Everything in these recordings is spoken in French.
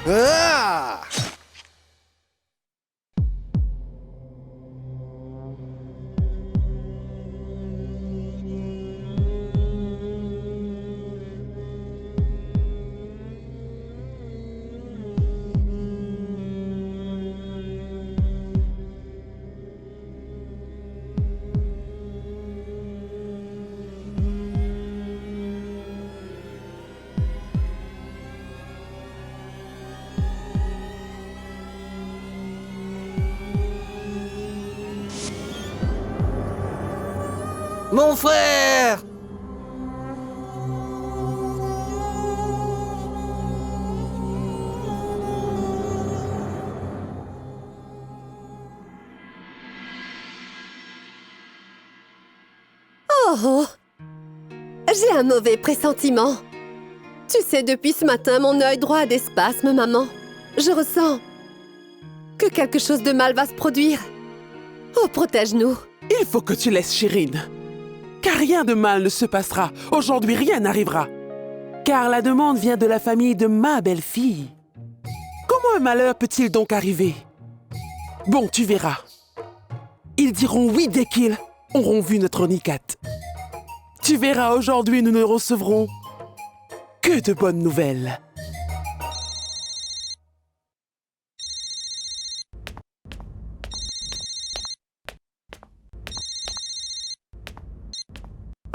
Ah! Mon frère! Oh! J'ai un mauvais pressentiment. Tu sais, depuis ce matin, mon œil droit a des spasmes, maman. Je ressens que quelque chose de mal va se produire. Oh, protège-nous. Il faut que tu laisses Chirine. Car rien de mal ne se passera. Aujourd'hui, rien n'arrivera. Car la demande vient de la famille de ma belle-fille. Comment un malheur peut-il donc arriver? Bon, tu verras. Ils diront oui dès qu'ils auront vu notre Nicat. Tu verras, aujourd'hui, nous ne recevrons que de bonnes nouvelles.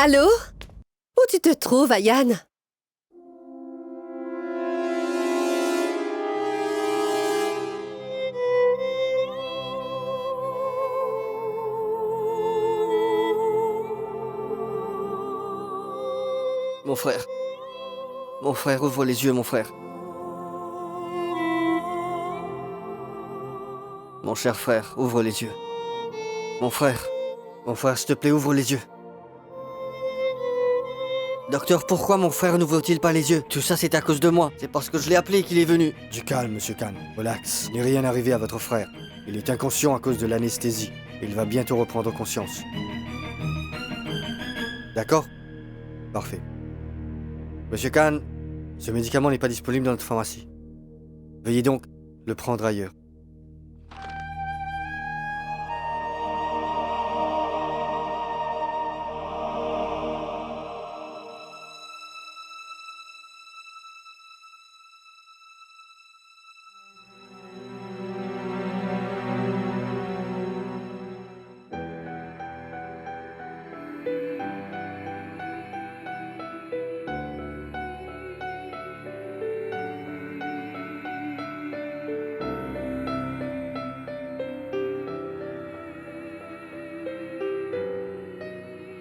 Allô? Où tu te trouves, Ayane? Mon frère. Mon frère, ouvre les yeux, mon frère. Mon cher frère, ouvre les yeux. Mon frère, s'il te plaît, ouvre les yeux. Docteur, pourquoi mon frère n'ouvre-t-il pas les yeux? Tout ça, c'est à cause de moi. C'est parce que je l'ai appelé qu'il est venu. Du calme, monsieur calme. Relax. Il n'est rien arrivé à votre frère. Il est inconscient à cause de l'anesthésie. Il va bientôt reprendre conscience. D'accord? Parfait. Monsieur Khan, ce médicament n'est pas disponible dans notre pharmacie. Veuillez donc le prendre ailleurs.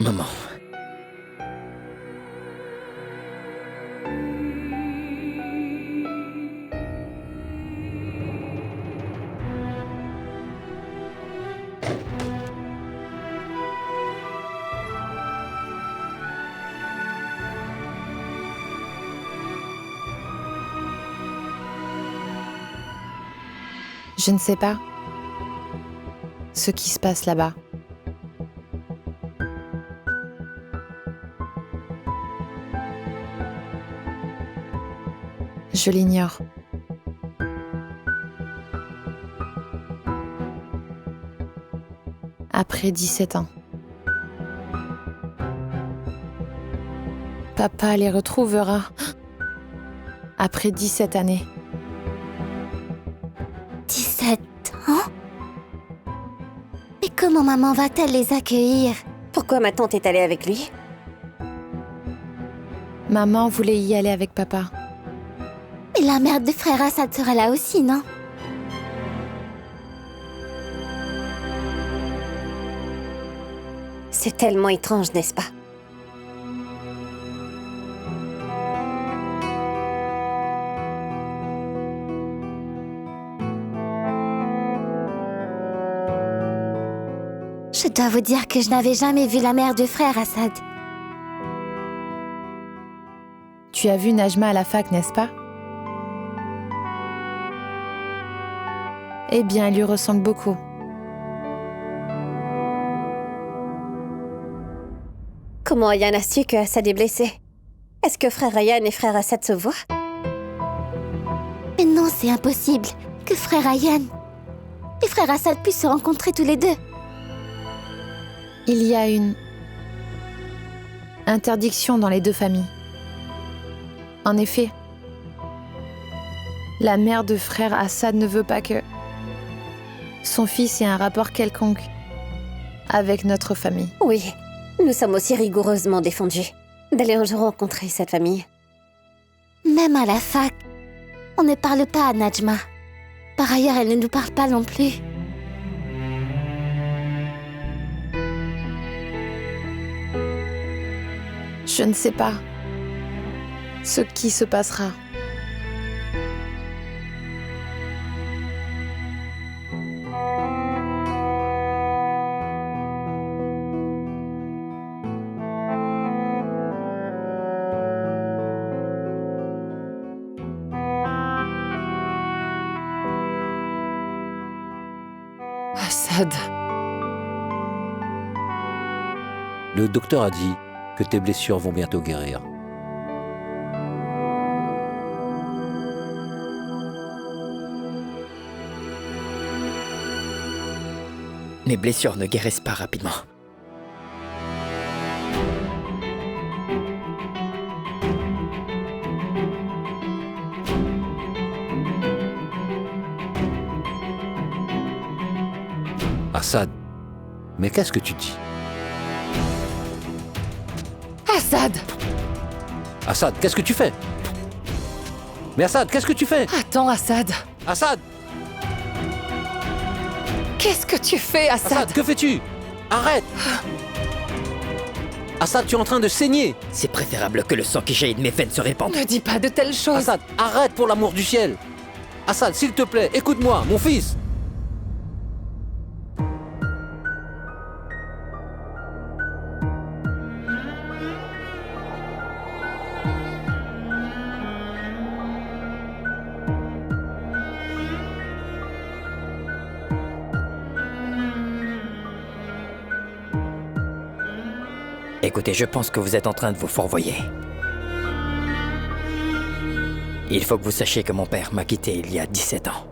Maman. Je ne sais pas ce qui se passe là-bas. Je l'ignore. Après 17 ans. Papa les retrouvera. Après 17 années. 17 ans? Et comment maman va-t-elle les accueillir? Pourquoi ma tante est allée avec lui? Maman voulait y aller avec papa. Mais la mère de frère Assad sera là aussi, non? C'est tellement étrange, n'est-ce pas? Je dois vous dire que je n'avais jamais vu la mère de frère Assad. Tu as vu Najma à la fac, n'est-ce pas? Eh bien, elle lui ressemble beaucoup. Comment Ayane a su que Assad est blessé? Est-ce que frère Ayane et frère Assad se voient? Mais non, c'est impossible que frère Ryan et frère Assad puissent se rencontrer tous les deux. Il y a une interdiction dans les deux familles. En effet, la mère de frère Assad ne veut pas que son fils ait un rapport quelconque avec notre famille. Oui, nous sommes aussi rigoureusement défendus d'aller un jour rencontrer cette famille. Même à la fac, on ne parle pas à Najma. Par ailleurs, elle ne nous parle pas non plus. Je ne sais pas ce qui se passera. Assad. Le docteur a dit que tes blessures vont bientôt guérir. Les blessures ne guérissent pas rapidement. Assad, mais qu'est-ce que tu dis? Assad! Assad, qu'est-ce que tu fais? Mais Assad, qu'est-ce que tu fais? Attends, Assad! Assad! Qu'est-ce que tu fais, Assad? Assad, que fais-tu? Arrête! Assad, tu es en train de saigner! C'est préférable que le sang qui jaillit de mes veines se répande. Ne dis pas de telles choses! Assad, arrête pour l'amour du ciel! Assad, s'il te plaît, écoute-moi, mon fils! Écoutez, je pense que vous êtes en train de vous fourvoyer. Il faut que vous sachiez que mon père m'a quitté il y a 17 ans.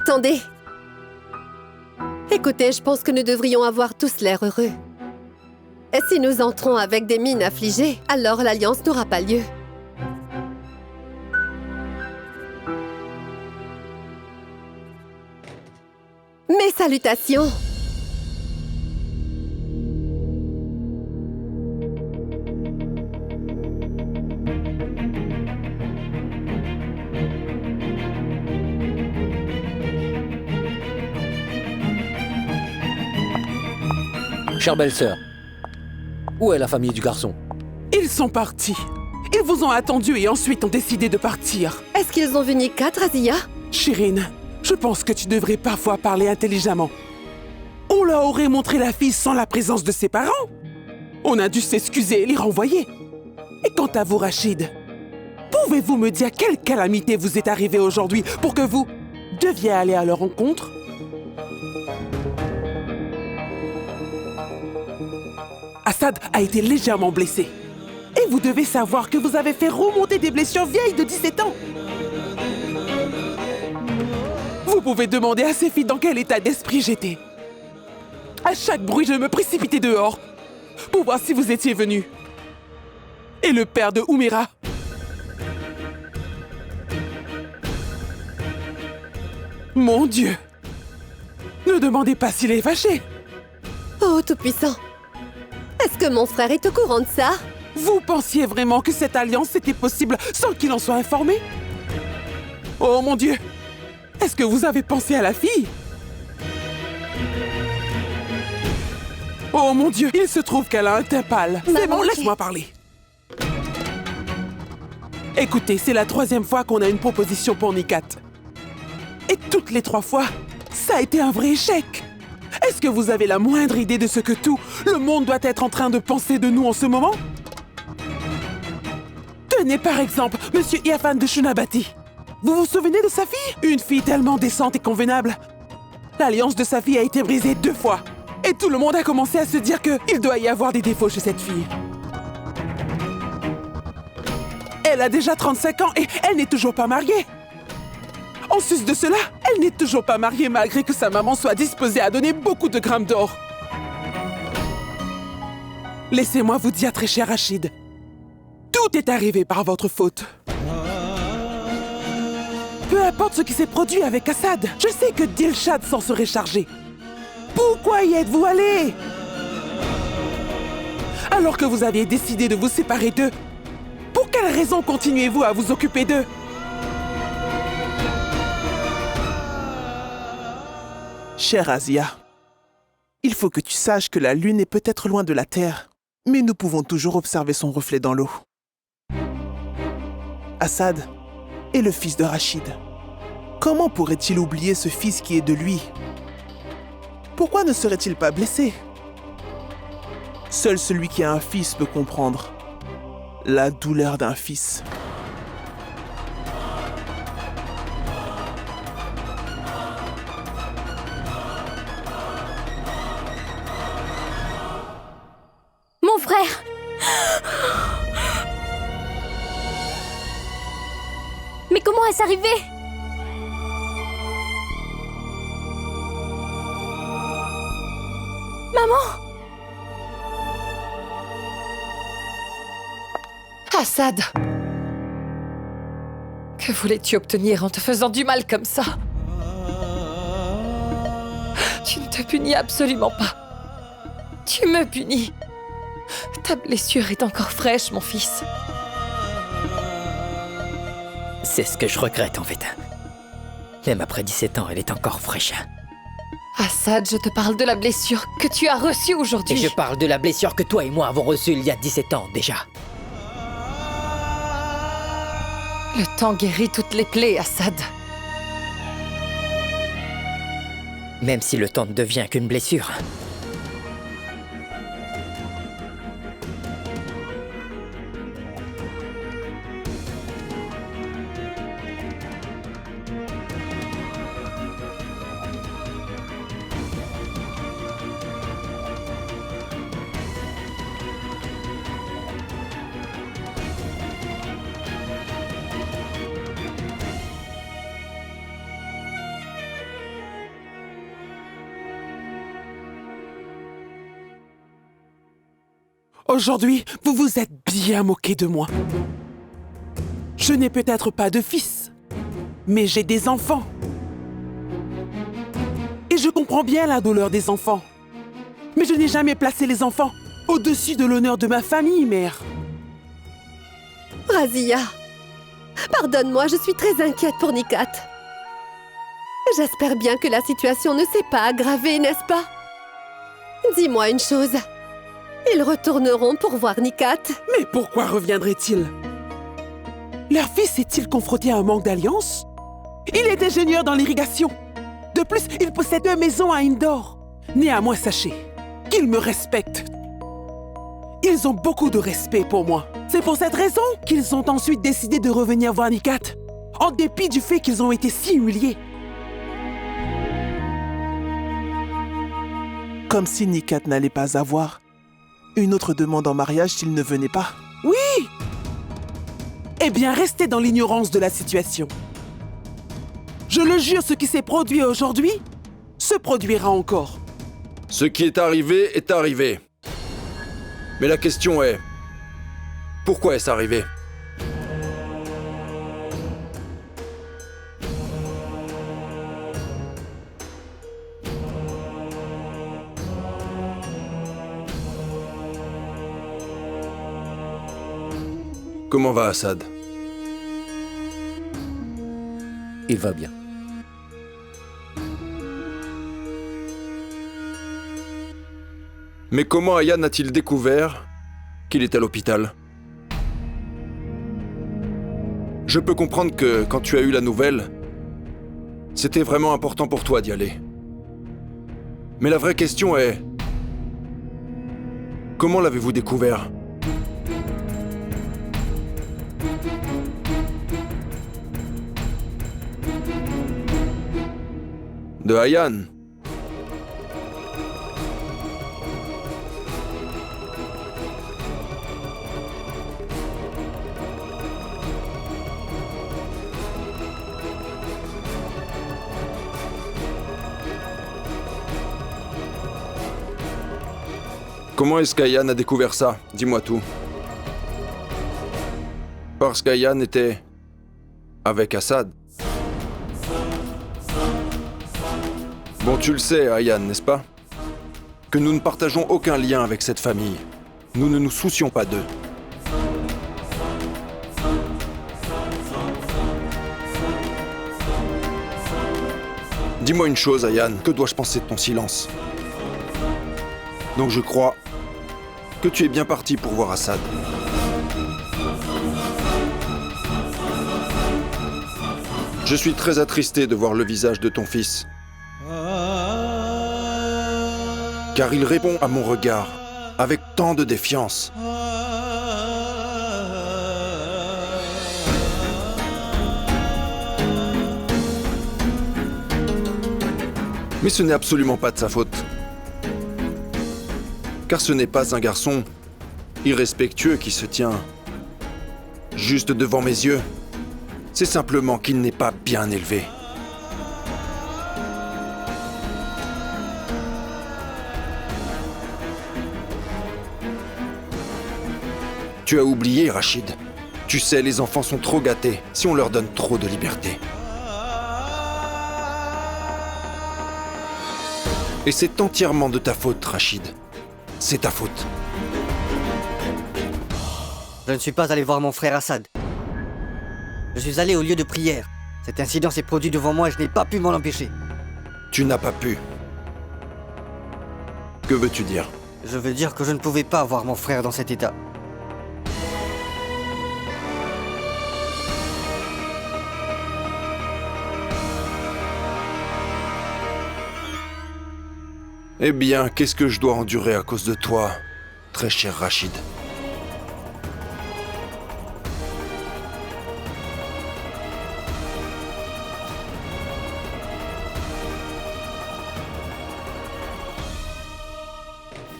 Attendez. Écoutez, je pense que nous devrions avoir tous l'air heureux. Et si nous entrons avec des mines affligées, alors l'alliance n'aura pas lieu. Mes salutations! Chère belle-sœur, où est la famille du garçon? Ils sont partis. Ils vous ont attendu et ensuite ont décidé de partir. Est-ce qu'ils ont venu 4, Azia? Chirine, je pense que tu devrais parfois parler intelligemment. On leur aurait montré la fille sans la présence de ses parents. On a dû s'excuser et les renvoyer. Et quant à vous, Rachid, pouvez-vous me dire quelle calamité vous est arrivée aujourd'hui pour que vous deviez aller à leur rencontre? Assad a été légèrement blessé. Et vous devez savoir que vous avez fait remonter des blessures vieilles de 17 ans. Vous pouvez demander à ces filles dans quel état d'esprit j'étais. À chaque bruit, je me précipitais dehors pour voir si vous étiez venus. Et le père de Oumira. Mon Dieu! Ne demandez pas s'il est fâché. Oh, Tout-Puissant! Est-ce que mon frère est au courant de ça? Vous pensiez vraiment que cette alliance était possible sans qu'il en soit informé? Oh mon Dieu! Est-ce que vous avez pensé à la fille? Oh mon Dieu! Il se trouve qu'elle a un teint pâle. C'est bon, laisse-moi parler. Écoutez, c'est la 3e fois qu'on a une proposition pour Nikat. Et toutes les 3 fois, ça a été un vrai échec. Est-ce que vous avez la moindre idée de ce que tout le monde doit être en train de penser de nous en ce moment? Tenez par exemple, Monsieur Iafan de Shunabati. Vous vous souvenez de sa fille? Une fille tellement décente et convenable. L'alliance de sa fille a été brisée 2 fois. Et tout le monde a commencé à se dire qu'il doit y avoir des défauts chez cette fille. Elle a déjà 35 ans et elle n'est toujours pas mariée. En sus de cela, elle n'est toujours pas mariée malgré que sa maman soit disposée à donner beaucoup de grammes d'or. Laissez-moi vous dire, très cher Rachid, tout est arrivé par votre faute. Peu importe ce qui s'est produit avec Assad, je sais que Dilshad s'en serait chargé. Pourquoi y êtes-vous allé? Alors que vous aviez décidé de vous séparer d'eux, pour quelle raison continuez-vous à vous occuper d'eux? Chère Azia, il faut que tu saches que la Lune est peut-être loin de la Terre, mais nous pouvons toujours observer son reflet dans l'eau. Assad est le fils de Rachid. Comment pourrait-il oublier ce fils qui est de lui? Pourquoi ne serait-il pas blessé? Seul celui qui a un fils peut comprendre la douleur d'un fils. Mon frère! Mais comment est-ce arrivé? Maman! Assad! Que voulais-tu obtenir en te faisant du mal comme ça? Tu ne te punis absolument pas. Tu me punis. Ta blessure est encore fraîche, mon fils. C'est ce que je regrette en fait. Même après 17 ans, elle est encore fraîche. Assad, je te parle de la blessure que tu as reçue aujourd'hui. Et je parle de la blessure que toi et moi avons reçue il y a 17 ans déjà. Le temps guérit toutes les plaies, Assad. Même si le temps ne devient qu'une blessure. Aujourd'hui, vous vous êtes bien moqué de moi. Je n'ai peut-être pas de fils, mais j'ai des enfants. Et je comprends bien la douleur des enfants. Mais je n'ai jamais placé les enfants au-dessus de l'honneur de ma famille, mère. Razia, pardonne-moi, je suis très inquiète pour Nikat. J'espère bien que la situation ne s'est pas aggravée, n'est-ce pas? Dis-moi une chose. Ils retourneront pour voir Nikat. Mais pourquoi reviendraient-ils? Leur fils est-il confronté à un manque d'alliance? Il est ingénieur dans l'irrigation. De plus, il possède 2 maisons à Indore. Néanmoins, sachez qu'ils me respectent. Ils ont beaucoup de respect pour moi. C'est pour cette raison qu'ils ont ensuite décidé de revenir voir Nikat, en dépit du fait qu'ils ont été si humiliés. Comme si Nikat n'allait pas avoir une autre demande en mariage s'il ne venait pas. Oui! Eh bien, restez dans l'ignorance de la situation. Je le jure, ce qui s'est produit aujourd'hui se produira encore. Ce qui est arrivé est arrivé. Mais la question est... Pourquoi est-ce arrivé? Comment va Assad? Il va bien. Mais comment Ayaan a-t-il découvert qu'il est à l'hôpital? Je peux comprendre que, quand tu as eu la nouvelle, c'était vraiment important pour toi d'y aller. Mais la vraie question est... Comment l'avez-vous découvert? De Ayaan. Comment est-ce qu'Ayaan a découvert ça? Dis-moi tout. Parce qu'Ayaan était... avec Assad. Bon, tu le sais, Ayaan, n'est-ce pas? Que nous ne partageons aucun lien avec cette famille. Nous ne nous soucions pas d'eux. Dis-moi une chose, Ayaan, que dois-je penser de ton silence? Donc je crois que tu es bien parti pour voir Assad. Je suis très attristé de voir le visage de ton fils. Car il répond à mon regard avec tant de défiance. Mais ce n'est absolument pas de sa faute. Car ce n'est pas un garçon irrespectueux qui se tient juste devant mes yeux. C'est simplement qu'il n'est pas bien élevé. Tu as oublié, Rachid. Tu sais, les enfants sont trop gâtés si on leur donne trop de liberté. Et c'est entièrement de ta faute, Rachid. C'est ta faute. Je ne suis pas allé voir mon frère Assad. Je suis allé au lieu de prière. Cet incident s'est produit devant moi et je n'ai pas pu m'en empêcher. Tu n'as pas pu. Que veux-tu dire? Je veux dire que je ne pouvais pas voir mon frère dans cet état. Eh bien, qu'est-ce que je dois endurer à cause de toi, très cher Rachid?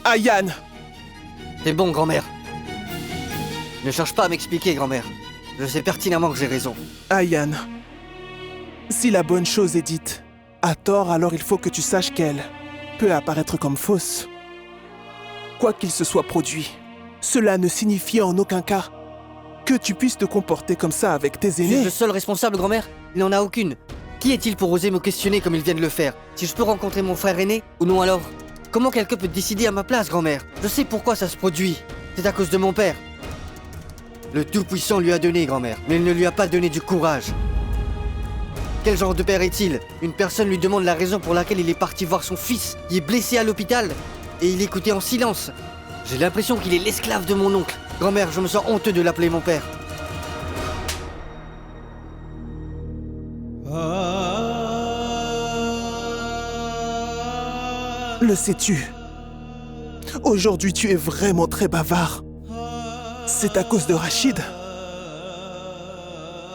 Ayaan! C'est bon, grand-mère. Ne cherche pas à m'expliquer, grand-mère. Je sais pertinemment que j'ai raison. Ayaan, si la bonne chose est dite à tort, alors il faut que tu saches qu'elle peut apparaître comme fausse. Quoi qu'il se soit produit, Cela ne signifie en aucun cas que tu puisses te comporter comme ça avec tes Je suis aînés. le seul responsable, grand-mère. Il n'en a aucune. Qui est-il pour oser me questionner comme il vient de le faire? Si je peux rencontrer mon frère aîné, ou non alors? Comment quelqu'un peut décider à ma place, grand-mère? Je sais pourquoi ça se produit. C'est à cause de mon père. Le Tout-Puissant lui a donné, grand-mère, mais il ne lui a pas donné du courage. Quel genre de père est-il? Une personne lui demande la raison pour laquelle il est parti voir son fils, qui est blessé à l'hôpital, et il écoutait en silence. J'ai l'impression qu'il est l'esclave de mon oncle. Grand-mère, je me sens honteux de l'appeler mon père. Le sais-tu? Aujourd'hui, tu es vraiment très bavard. C'est à cause de Rachid.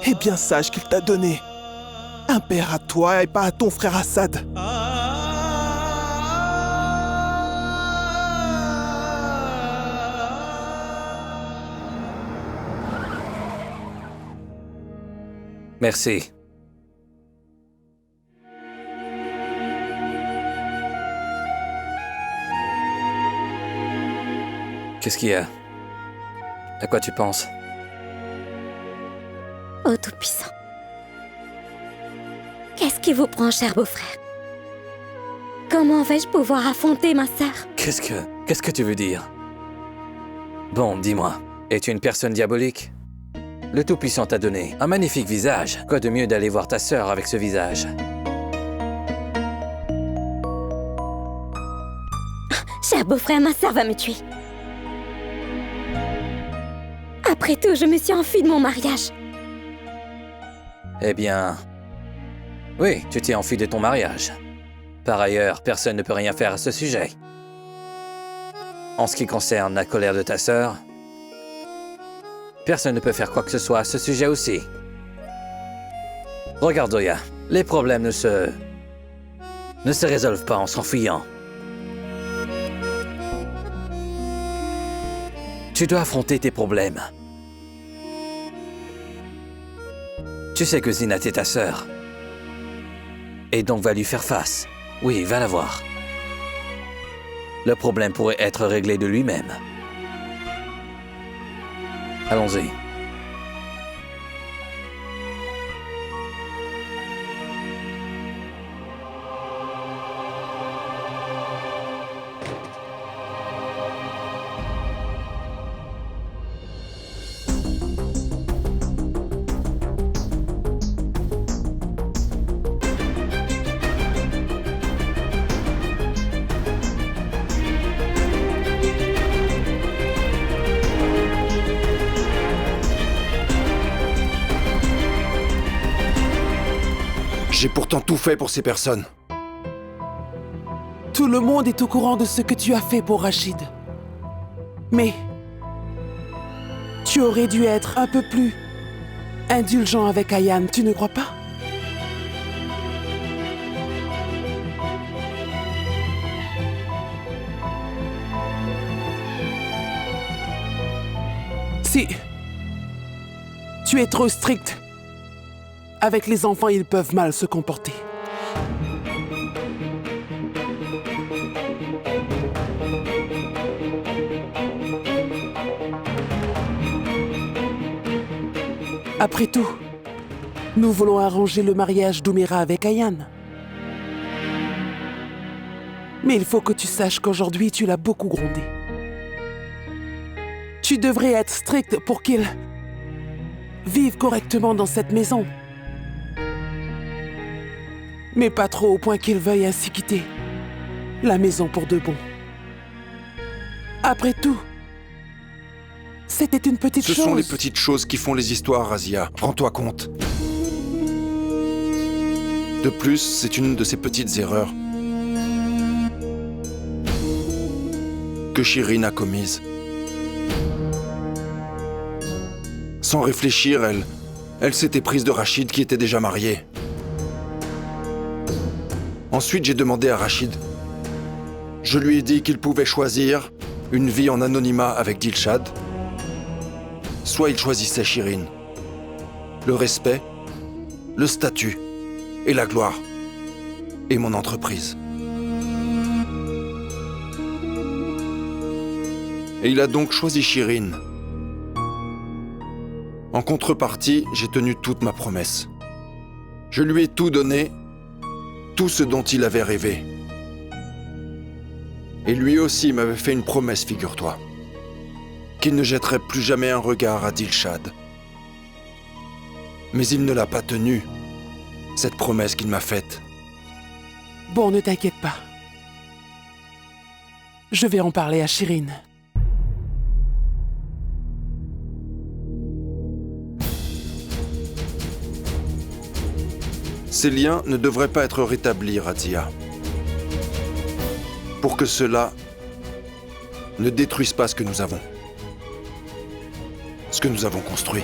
Eh bien, sache qu'il t'a donné un père à toi et pas à ton frère Assad. Merci. Qu'est-ce qu'il y a? À quoi tu penses? Ô Tout-Puissant. Qu'est-ce qui vous prend, cher beau-frère? Comment vais-je pouvoir affronter ma sœur? Qu'est-ce que tu veux dire? Bon, dis-moi, es-tu une personne diabolique? Le Tout-Puissant t'a donné un magnifique visage. Quoi de mieux d'aller voir ta sœur avec ce visage? Cher beau-frère, ma sœur va me tuer. Après tout, je me suis enfuie de mon mariage. Eh bien... Oui, tu t'es enfui de ton mariage. Par ailleurs, personne ne peut rien faire à ce sujet. En ce qui concerne la colère de ta sœur, personne ne peut faire quoi que ce soit à ce sujet aussi. Regarde, Zoya, les problèmes ne se résolvent pas en s'enfuyant. Tu dois affronter tes problèmes. Tu sais que Zinat est ta sœur. Et donc va lui faire face. Oui, va la voir. Le problème pourrait être réglé de lui-même. Allons-y. J'ai pourtant tout fait pour ces personnes. Tout le monde est au courant de ce que tu as fait pour Rachid. Mais tu aurais dû être un peu plus indulgent avec Ayane, tu ne crois pas? Si tu es trop strict avec les enfants, ils peuvent mal se comporter. Après tout, nous voulons arranger le mariage d'Oumira avec Ayane. Mais il faut que tu saches qu'aujourd'hui, tu l'as beaucoup grondé. Tu devrais être strict pour qu'il vive correctement dans cette maison. Mais pas trop au point qu'il veuille ainsi quitter la maison pour de bon. Après tout, c'était une petite chose. Ce sont les petites choses qui font les histoires, Razia. Rends-toi compte. De plus, c'est une de ces petites erreurs que Shirin a commises. Sans réfléchir, elle s'était prise de Rachid qui était déjà marié. Ensuite, j'ai demandé à Rachid. Je lui ai dit qu'il pouvait choisir une vie en anonymat avec Dilshad, soit il choisissait Shirin. Le respect, le statut et la gloire, et mon entreprise. Et il a donc choisi Shirin. En contrepartie, j'ai tenu toute ma promesse. Je lui ai tout donné, tout ce dont il avait rêvé. Et lui aussi m'avait fait une promesse, figure-toi, qu'il ne jetterait plus jamais un regard à Dilshad. Mais il ne l'a pas tenue, cette promesse qu'il m'a faite. Bon, ne t'inquiète pas. Je vais en parler à Shirin. Ces liens ne devraient pas être rétablis, Razia. Pour que cela ne détruise pas ce que nous avons. Ce que nous avons construit.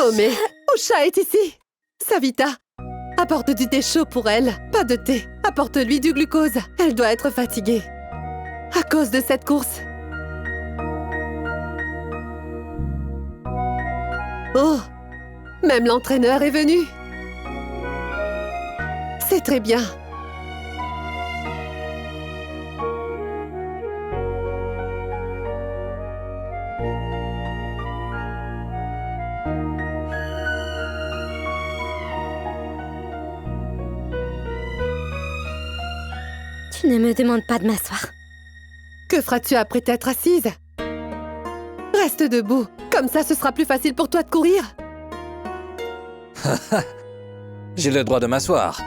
Oh mais, Usha est ici. Savita, apporte du thé chaud pour elle. Pas de thé. Apporte-lui du glucose. Elle doit être fatiguée. À cause de cette course. Oh, même l'entraîneur est venu. C'est très bien. Tu ne me demandes pas de m'asseoir. Que feras-tu après t'être assise? Reste debout. Comme ça, ce sera plus facile pour toi de courir. J'ai le droit de m'asseoir.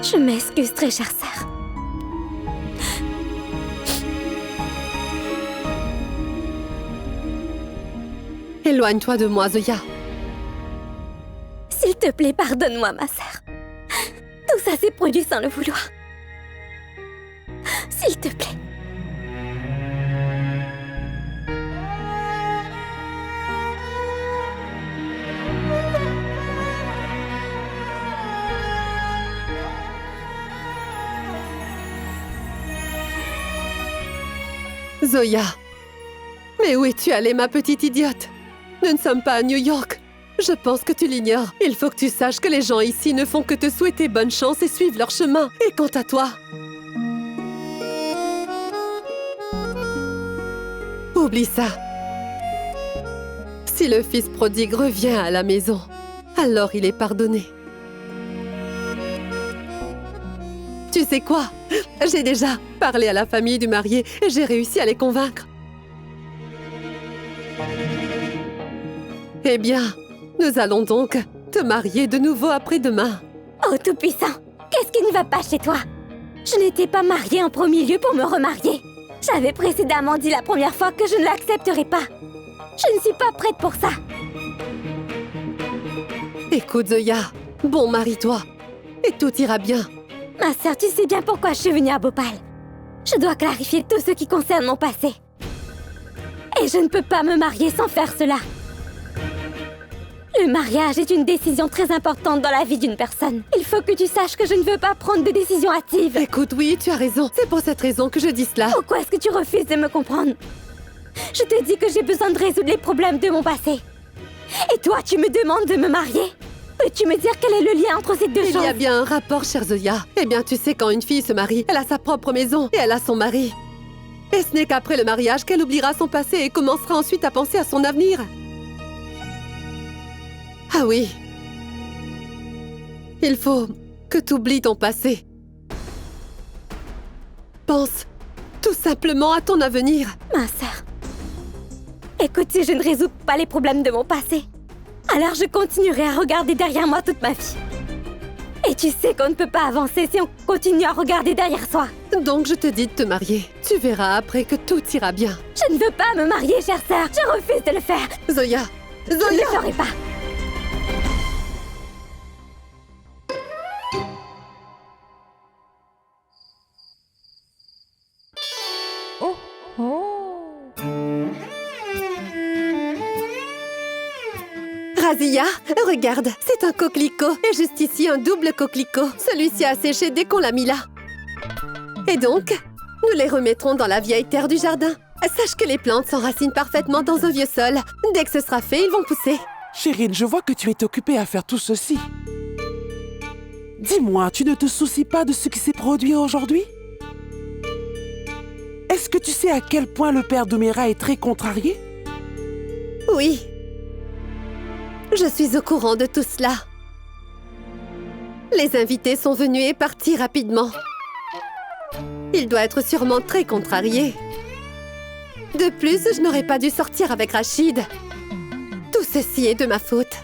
Je m'excuse, très chère sœur. Éloigne-toi de moi, Zoya. S'il te plaît, pardonne-moi, ma sœur. Tout ça s'est produit sans le vouloir. S'il te plaît. Zoya. Mais où es-tu allée, ma petite idiote? Nous ne sommes pas à New York. Je pense que tu l'ignores. Il faut que tu saches que les gens ici ne font que te souhaiter bonne chance et suivent leur chemin. Et quant à toi... Oublie ça. Si le fils prodigue revient à la maison, alors il est pardonné. Tu sais quoi? J'ai déjà parlé à la famille du marié et j'ai réussi à les convaincre. Eh bien, nous allons donc te marier de nouveau après-demain. Oh, Tout-Puissant, qu'est-ce qui ne va pas chez toi? Je n'étais pas mariée en premier lieu pour me remarier. J'avais précédemment dit la première fois que je ne l'accepterais pas. Je ne suis pas prête pour ça. Écoute, Zoya, bon marie-toi, et tout ira bien. Ma sœur, tu sais bien pourquoi je suis venue à Bhopal. Je dois clarifier tout ce qui concerne mon passé. Et je ne peux pas me marier sans faire cela. Le mariage est une décision très importante dans la vie d'une personne. Il faut que tu saches que je ne veux pas prendre de décisions hâtives. Écoute, oui, tu as raison. C'est pour cette raison que je dis cela. Pourquoi est-ce que tu refuses de me comprendre? Je te dis que j'ai besoin de résoudre les problèmes de mon passé. Et toi, tu me demandes de me marier? Peux-tu me dire quel est le lien entre ces deux choses? Il y a bien un rapport, chère Zoya. Eh bien, tu sais, quand une fille se marie, elle a sa propre maison et elle a son mari. Et ce n'est qu'après le mariage qu'elle oubliera son passé et commencera ensuite à penser à son avenir. Ah oui. Il faut que tu oublies ton passé. Pense tout simplement à ton avenir. Ma sœur, écoute, si je ne résous pas les problèmes de mon passé, Alors je continuerai à regarder derrière moi toute ma vie. Et tu sais qu'on ne peut pas avancer si on continue à regarder derrière soi. Donc je te dis de te marier. Tu verras après que tout ira bien. Je ne veux pas me marier, chère sœur. Je refuse de le faire. Zoya! Je ne le ferai pas. Razia, regarde, c'est un coquelicot. Et juste ici, un double coquelicot. Celui-ci a séché dès qu'on l'a mis là. Et donc, nous les remettrons dans la vieille terre du jardin. Sache que les plantes s'enracinent parfaitement dans un vieux sol. Dès que ce sera fait, ils vont pousser. Chérine, je vois que tu es occupée à faire tout ceci. Dis-moi, tu ne te soucies pas de ce qui s'est produit aujourd'hui? Est-ce que tu sais à quel point le père d'Omera est très contrarié? Oui. Je suis au courant de tout cela. Les invités sont venus et partis rapidement. Il doit être sûrement très contrarié. De plus, je n'aurais pas dû sortir avec Rachid. Tout ceci est de ma faute.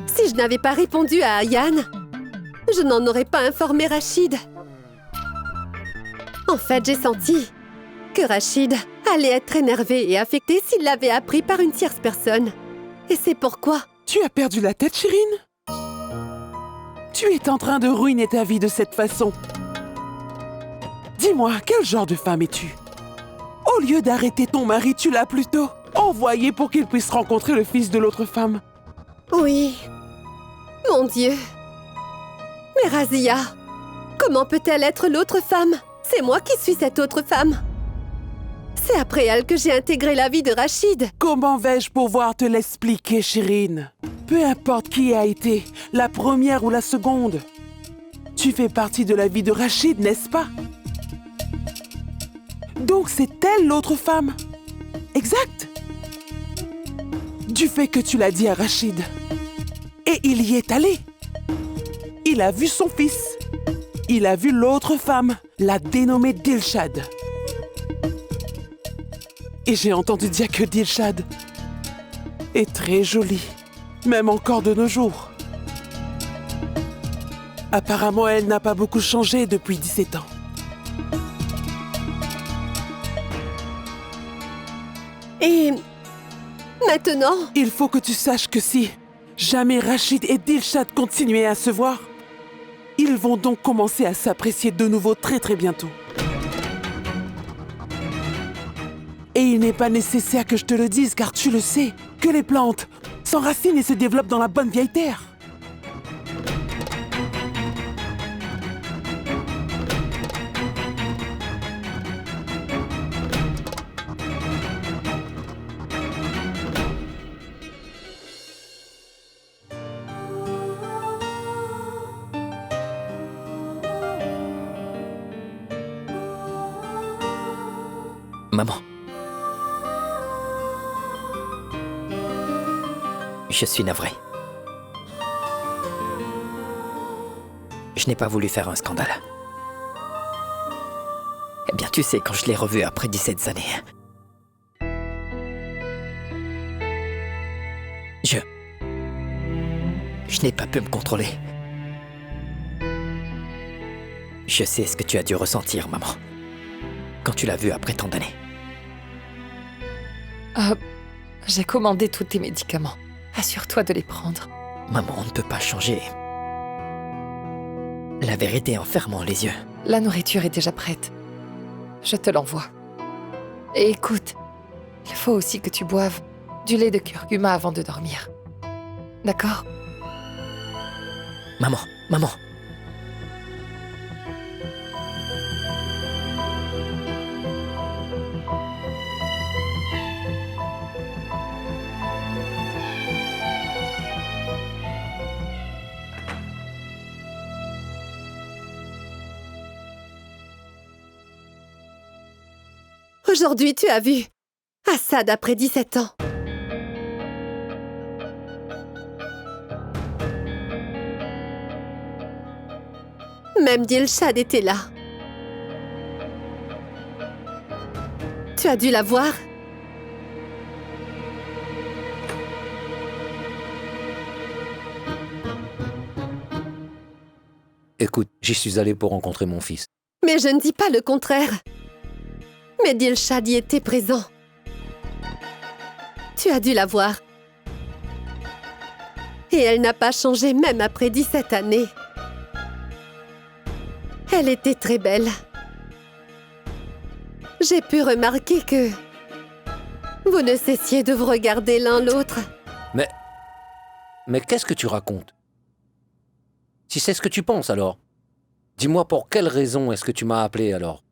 Si je n'avais pas répondu à Ayaan, je n'en aurais pas informé Rachid. En fait, j'ai senti que Rachid allait être énervé et affecté s'il l'avait appris par une tierce personne. Et c'est pourquoi... Tu as perdu la tête, Chérine? Tu es en train de ruiner ta vie de cette façon. Dis-moi, quel genre de femme es-tu? Au lieu d'arrêter ton mari, tu l'as plutôt envoyé pour qu'il puisse rencontrer le fils de l'autre femme. Oui. Mon Dieu. Mais Razia, comment peut-elle être l'autre femme? C'est moi qui suis cette autre femme. C'est après elle que j'ai intégré la vie de Rachid. Comment vais-je pouvoir te l'expliquer, Chérine? Peu importe qui a été, la première ou la seconde. Tu fais partie de la vie de Rachid, n'est-ce pas? Donc c'est elle l'autre femme. Exact. Du fait que tu l'as dit à Rachid. Et il y est allé. Il a vu son fils. Il a vu l'autre femme, la dénommée Dilshad. Et j'ai entendu dire que Dilshad est très jolie, même encore de nos jours. Apparemment, elle n'a pas beaucoup changé depuis 17 ans. Et maintenant... Il faut que tu saches que si jamais Rachid et Dilshad continuaient à se voir, ils vont donc commencer à s'apprécier de nouveau très très bientôt. Et il n'est pas nécessaire que je te le dise, car tu le sais, que les plantes s'enracinent et se développent dans la bonne vieille terre. Maman. Je suis navré. Je n'ai pas voulu faire un scandale. Eh bien, tu sais, quand je l'ai revu après 17 années... Je n'ai pas pu me contrôler. Je sais ce que tu as dû ressentir, maman, quand tu l'as vu après tant d'années. J'ai commandé tous tes médicaments. Assure-toi de les prendre. Maman, on ne peut pas changer la vérité en fermant les yeux. La nourriture est déjà prête. Je te l'envoie. Et écoute, il faut aussi que tu boives du lait de curcuma avant de dormir. D'accord? Maman, maman. Aujourd'hui, tu as vu Assad après 17 ans. Même Dilshad était là. Tu as dû la voir? Écoute, j'y suis allé pour rencontrer mon fils. Mais je ne dis pas le contraire. Mais Dilshad y était présent. Tu as dû la voir. Et elle n'a pas changé même après 17 années. Elle était très belle. J'ai pu remarquer que vous ne cessiez de vous regarder l'un l'autre. Mais qu'est-ce que tu racontes? Si c'est ce que tu penses, alors, dis-moi pour quelle raison est-ce que tu m'as appelé, alors?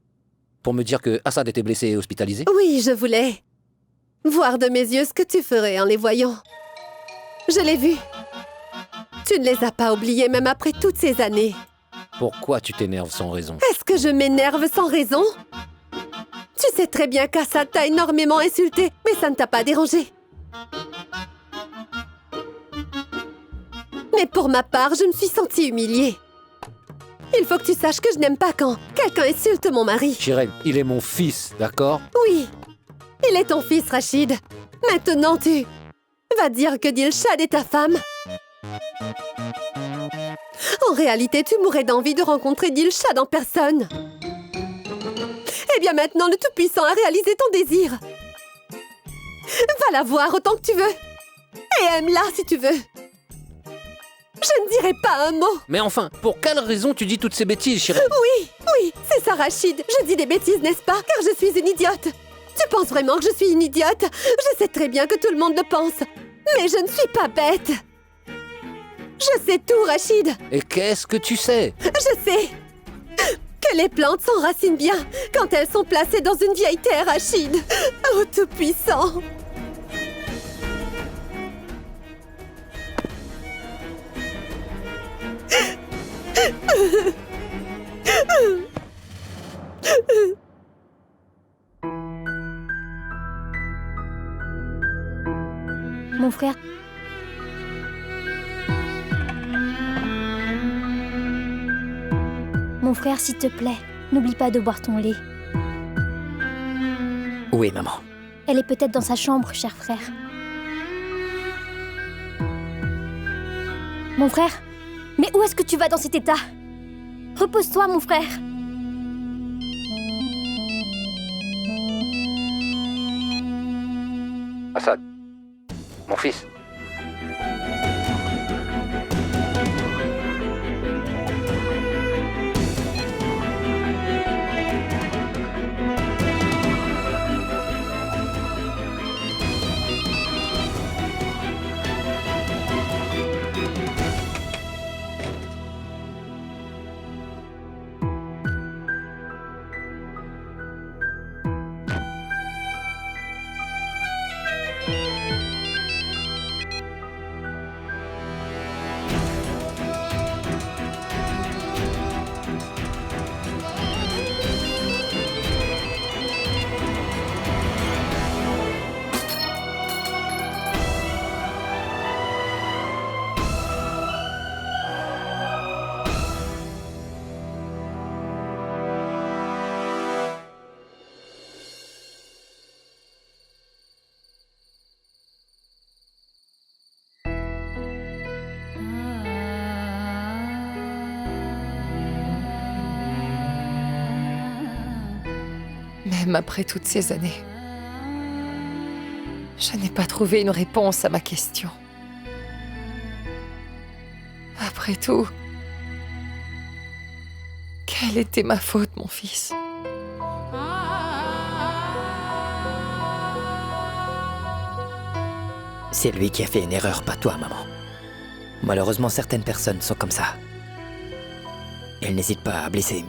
Pour me dire que Assad était blessé et hospitalisé? Oui, je voulais voir de mes yeux ce que tu ferais en les voyant. Je l'ai vu. Tu ne les as pas oubliés même après toutes ces années. Pourquoi tu t'énerves sans raison? Est-ce que je m'énerve sans raison? Tu sais très bien qu'Assad t'a énormément insulté, mais ça ne t'a pas dérangé. Mais pour ma part, je me suis sentie humiliée. Il faut que tu saches que je n'aime pas quand quelqu'un insulte mon mari. Shiren, il est mon fils, d'accord? Oui, il est ton fils, Rachid. Maintenant, tu vas dire que Dilshad est ta femme. En réalité, tu mourrais d'envie de rencontrer Dilshad en personne. Eh bien maintenant, le Tout-Puissant a réalisé ton désir. Va la voir autant que tu veux. Et aime-la si tu veux. Je ne dirai pas un mot. Mais enfin, pour quelle raison tu dis toutes ces bêtises, Shiren? Oui, c'est ça, Rachid. Je dis des bêtises, n'est-ce pas? Car je suis une idiote. Tu penses vraiment que je suis une idiote? Je sais très bien que tout le monde le pense. Mais je ne suis pas bête. Je sais tout, Rachid. Et qu'est-ce que tu sais? Je sais que les plantes s'enracinent bien quand elles sont placées dans une vieille terre, Rachid. Oh, Tout-Puissant. Mon frère. Mon frère, s'il te plaît, n'oublie pas de boire ton lait. Oui, maman. Elle est peut-être dans sa chambre, cher frère. Mon frère, mais où est-ce que tu vas dans cet état? Repose-toi, mon frère. Assad, mon fils. Même après toutes ces années, je n'ai pas trouvé une réponse à ma question. Après tout, quelle était ma faute, mon fils? C'est lui qui a fait une erreur, pas toi, maman. Malheureusement, certaines personnes sont comme ça. Elles n'hésitent pas à blesser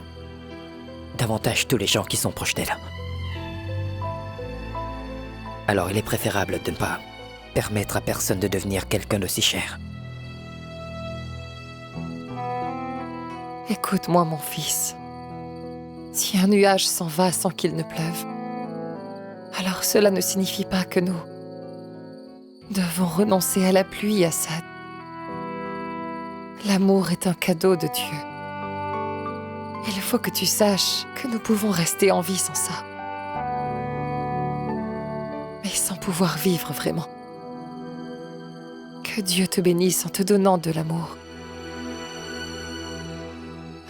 davantage tous les gens qui sont proches d'elle. Alors il est préférable de ne pas permettre à personne de devenir quelqu'un d'aussi cher. Écoute-moi, mon fils. Si un nuage s'en va sans qu'il ne pleuve, alors cela ne signifie pas que nous devons renoncer à la pluie, Assad. L'amour est un cadeau de Dieu. Il faut que tu saches que nous pouvons rester en vie sans ça. Mais sans pouvoir vivre vraiment. Que Dieu te bénisse en te donnant de l'amour.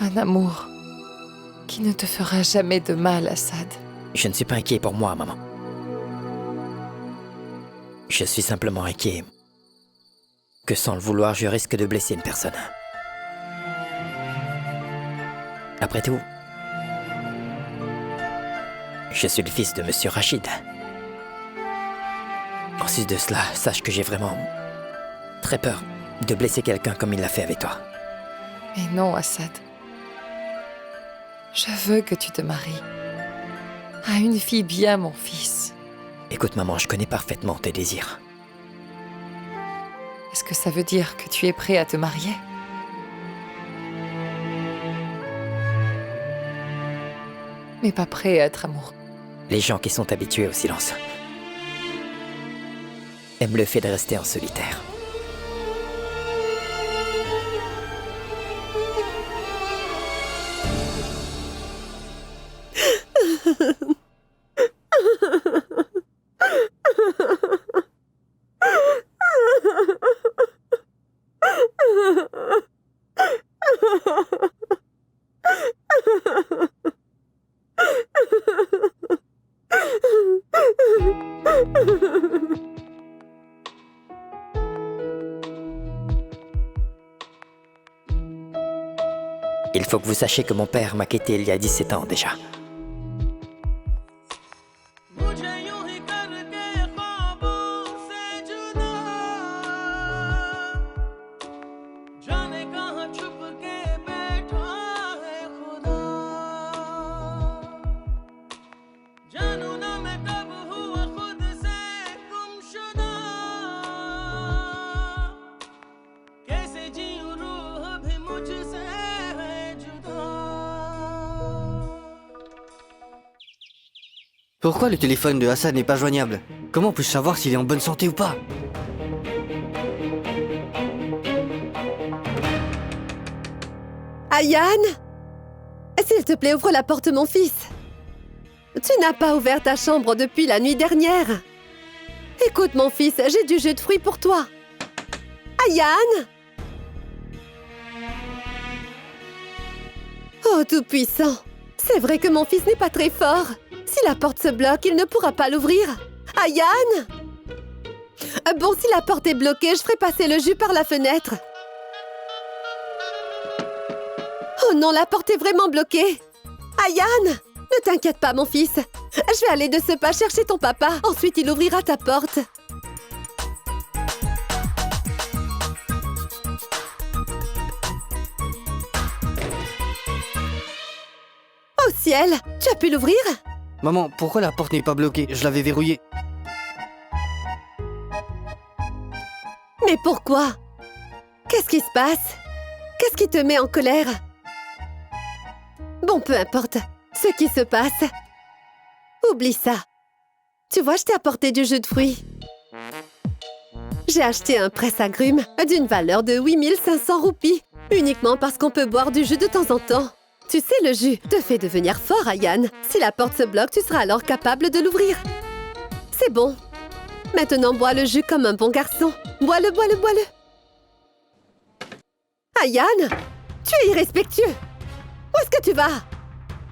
Un amour qui ne te fera jamais de mal, Assad. Je ne suis pas inquiet pour moi, maman. Je suis simplement inquiet que sans le vouloir, je risque de blesser une personne. Après tout, je suis le fils de Monsieur Rachid. En sus de cela, sache que j'ai vraiment très peur de blesser quelqu'un comme il l'a fait avec toi. Mais non, Assad. Je veux que tu te maries à une fille bien, mon fils. Écoute, maman, je connais parfaitement tes désirs. Est-ce que ça veut dire que tu es prêt à te marier? Mais pas prêt à être amoureux. Les gens qui sont habitués au silence aiment le fait de rester en solitaire. Il faut que vous sachiez que mon père m'a quitté il y a 17 ans déjà. Pourquoi le téléphone de Hassan n'est pas joignable? Comment puis-je savoir s'il est en bonne santé ou pas? Ayaan! S'il te plaît, ouvre la porte, mon fils. Tu n'as pas ouvert ta chambre depuis la nuit dernière. Écoute, mon fils, j'ai du jus de fruits pour toi. Ayaan! Oh, tout-puissant! C'est vrai que mon fils n'est pas très fort. Si la porte se bloque, il ne pourra pas l'ouvrir. Ayaan! Bon, si la porte est bloquée, je ferai passer le jus par la fenêtre. Oh non, la porte est vraiment bloquée. Ayaan! Ne t'inquiète pas, mon fils. Je vais aller de ce pas chercher ton papa. Ensuite, il ouvrira ta porte. Oh ciel! Tu as pu l'ouvrir? Maman, pourquoi la porte n'est pas bloquée? Je l'avais verrouillée. Mais pourquoi? Qu'est-ce qui se passe? Qu'est-ce qui te met en colère? Bon, peu importe. Ce qui se passe. Oublie ça. Tu vois, je t'ai apporté du jus de fruits. J'ai acheté un presse-agrumes d'une valeur de 8500 roupies, uniquement parce qu'on peut boire du jus de temps en temps. Tu sais, le jus te fait devenir fort, Ayaan. Si la porte se bloque, tu seras alors capable de l'ouvrir. C'est bon. Maintenant, bois le jus comme un bon garçon. Bois-le, bois-le, bois-le. Ayaan, tu es irrespectueux. Où est-ce que tu vas?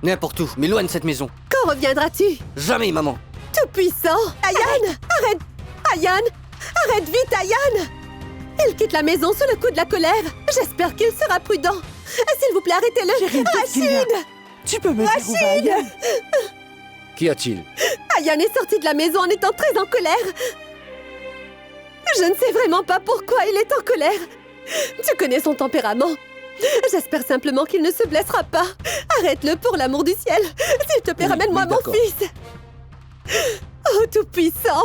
N'importe où, mais loin de cette maison. Quand reviendras-tu? Jamais, maman. Tout-puissant! Ayaan! Arrête! Ayaan! Arrête vite, Ayaan! Il quitte la maison sous le coup de la colère. J'espère qu'il sera prudent. S'il vous plaît, arrêtez-le! Rachid! Tu peux me dire où va Ayaan? Qu'y a-t-il? Ayaan est sorti de la maison en étant très en colère. Je ne sais vraiment pas pourquoi il est en colère. Tu connais son tempérament. J'espère simplement qu'il ne se blessera pas. Arrête-le pour l'amour du ciel. S'il te plaît, Oui, ramène-moi oui, mon d'accord. fils. Oh, tout-puissant!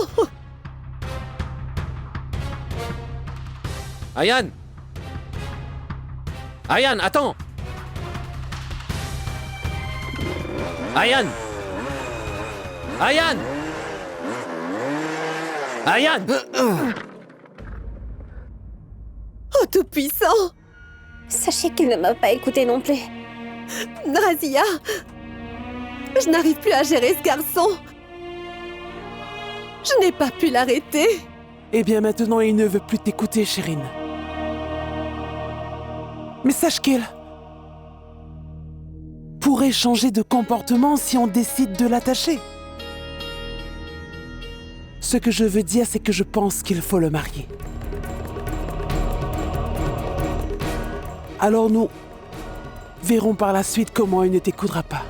Ayaan! Ayaan, attends! Ayaan! Ayaan! Ayaan! Oh, tout-puissant! Sachez qu'il ne m'a pas écouté non plus. Razia! Je n'arrive plus à gérer ce garçon. Je n'ai pas pu l'arrêter. Eh bien maintenant, il ne veut plus t'écouter, Chérine. Mais sache qu'il pourrait changer de comportement si on décide de l'attacher. Ce que je veux dire, c'est que je pense qu'il faut le marier. Alors nous verrons par la suite comment il ne t'écoutera pas.